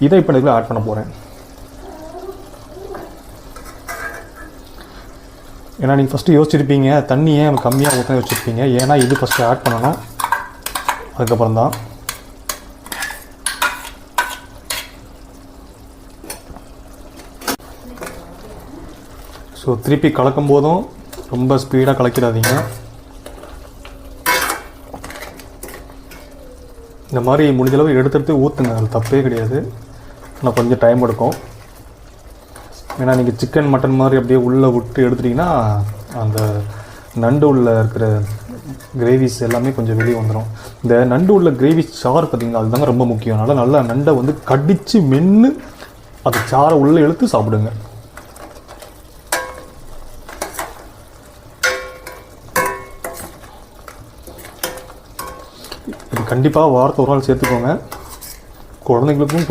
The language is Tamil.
இதை இப்போ இதில் ஆட் பண்ண போகிறேன். ஏன்னா நீங்கள் ஃபஸ்ட்டு யோசிச்சிருப்பீங்க தண்ணியே கம்மியாக ஊற்ற வச்சுருப்பீங்க. ஏன்னா இது ஃபஸ்ட்டு ஆட் பண்ணணும், அதுக்கப்புறம் தான். ஸோ திருப்பி கலக்கும் போதும் ரொம்ப ஸ்பீடாக கலக்கிடாதீங்க. இந்த மாதிரி முடிஞ்சளவு எடுத்து ஊற்றுங்க, அது தப்பே கிடையாது. ஆனால் கொஞ்சம் டைம் எடுக்கும். ஏன்னா நீங்கள் சிக்கன் மட்டன் மாதிரி அப்படியே உள்ளே விட்டு எடுத்துட்டிங்கன்னா அந்த நண்டு உள்ள இருக்கிற கிரேவிஸ் எல்லாமே கொஞ்சம் வெளியே வந்துடும். இந்த நண்டு உள்ள கிரேவி சாறு பார்த்திங்கன்னா அதுதாங்க ரொம்ப முக்கியம். அதனால் நல்லா நண்டை வந்து கடித்து மென்று அது சாரை உள்ளே இழுத்து சாப்பிடுங்க. இது கண்டிப்பாக வாரத்தை ஒரு நாள் சேர்த்துக்கோங்க. குழந்தைங்களுக்கும்